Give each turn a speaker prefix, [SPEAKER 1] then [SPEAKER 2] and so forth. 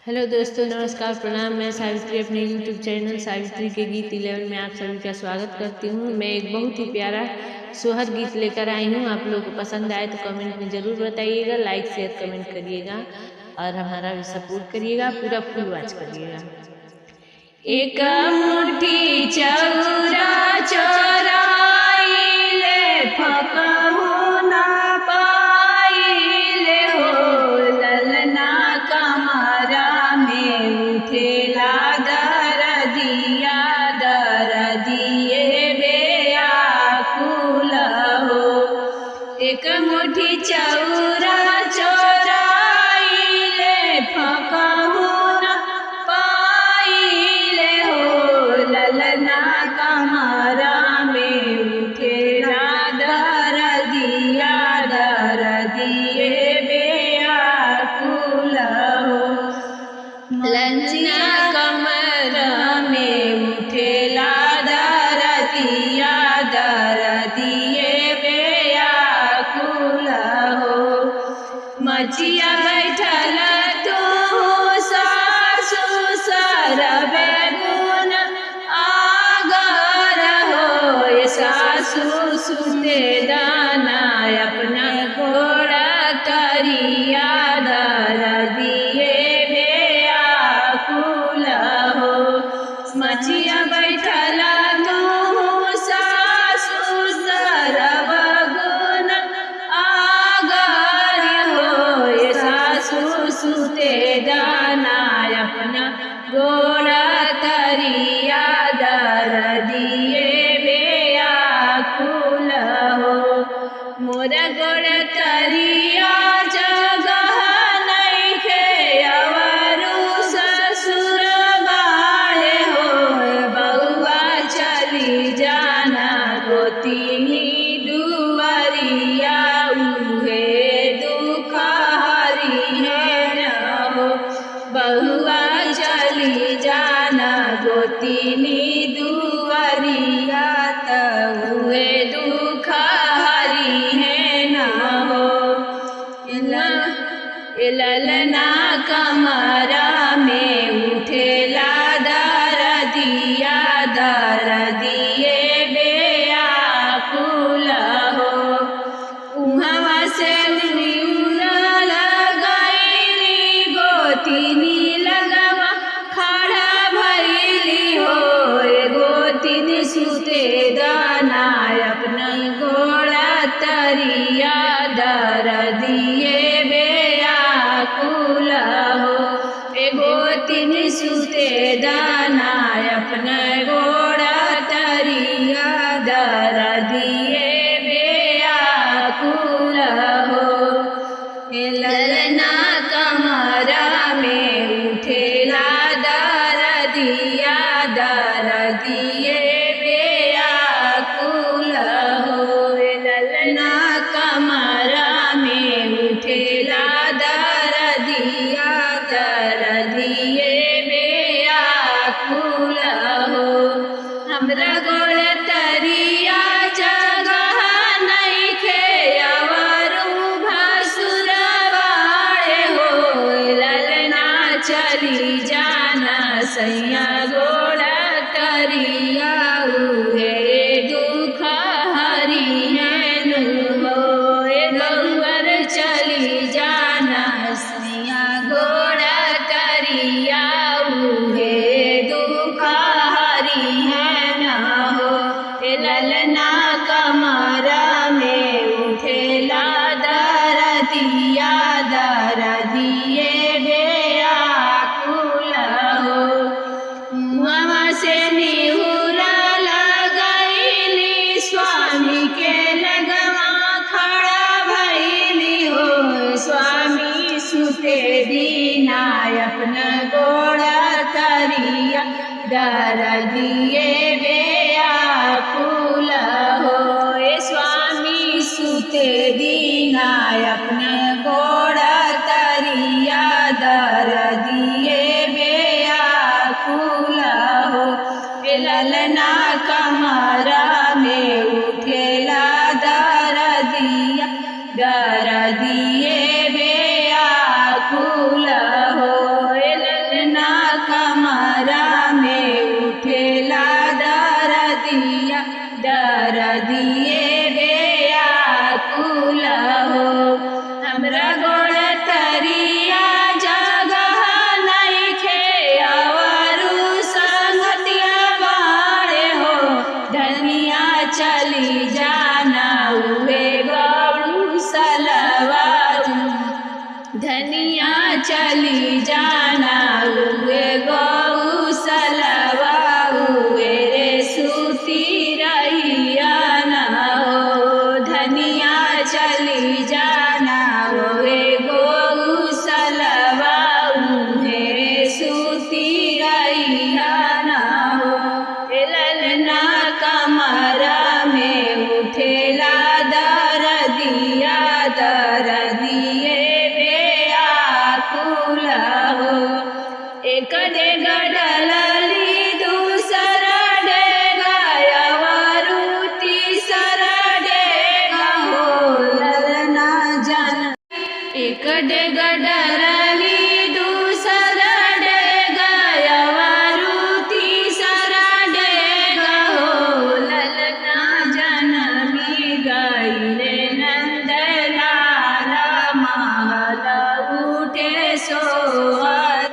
[SPEAKER 1] Hello दोस्तों, नमस्कार, प्रणाम। मैं सावित्री अपने यूट्यूब चैनल सावित्री के गीत 11 में आप सभी का स्वागत करती हूँ। मैं एक बहुत ही प्यारा सोहर गीत लेकर आई हूँ। आप लोगों को पसंद आए तो कमेंट में ज़रूर बताइएगा, लाइक शेयर कमेंट करिएगा और हमारा भी सपोर्ट करिएगा, पूरा फुल वॉच करिएगा। एक मुट्ठी चौरा चोराइले फकहु ना पाइले हो, ललना कमरा में उठेला दरदिया, दरदिए बेआकुल हो। एक मुट्ठी चौरा चोराइले फकहु ना पाइले हो, ललना कमरा में उठेला दरदिया, दरदिए बेआकुल हो। ललना कमरा में उठेला दरदिया, दरदिए बेआकुल हो। मचिया बैठल तू सासु सरबे गुण आगर हो, सासु सुते दाना अपना घोड़ा तरिया, दरदिए बेआकुल हो। मचिया बैठल तू सासु सरब गुण आगर हो, सासु सुते दाना अपना गोड़ा तरिया, दरदिए बेआकुल हो। मोर गोड़ तरिया जगह नइखे, अवरु ससुर बाड़े हो, बउआ चली जाना गोतिनी दुआरिया, उहे दुख हरी है न हो। बहुआ चली जाना गोतिनी दुआरिया, तउहे दुख हरी है न हो। ललना कमरा में उठेला दरदिया, दरदिए बेआकुल हो। उहवा से लगैली गोतिनी लगवा खड़ा भइली हो, गोतिनी सुते दाना अपना घोड़ा तरिया, दरदिए बेआकुल हो। गोतिनी सुते दाना अपना घोड़ा तरिया, दरदिए बेआकुल हो। ललना कमरा में उठेला दरदिया, दरदिए बेआकुल हो। ललना कमरा में उठेला दरदिया, दरदिए बेआकुल हो। हमरा गोड़ तरिया जगह नइखे, अवरु भसुर बाड़े हो, ललना चली जाना सैया गोड़ा तरिया, उहे दुख हरी है नु हो। गौर चली जाना सैया गोड़ा तरिया, उहे दुख हरी है न हो। ललना कमरा में उठेला दरदिया, दरदिए बेआकुल हो। मुहवा से निहुरा लगैली स्वामी के लगवा खड़ा भइली हो, स्वामी सुते दीना अपना गोड़ा तरिया, दरदिए बेआकुल हो। स्वामी सुते दीना अपना गोड़ा तरिया, दरदिए बेआकुल हो। ललना कमरा में उठेला दरदिया, दरदिए बेआकुल हो।
[SPEAKER 2] चली जाना हुए गौसलवा हुए रे सूती रहिया ना हो धनिया चली जाना हुए गौसलवा हुए रे सूती रहिया ना हो ललना कमरा में उठेला दरदिया दरदिए बेआकुल हो एक डेग डलली दूसरा डेग अवरु तीसरा डेग हो ललना जन एक डेग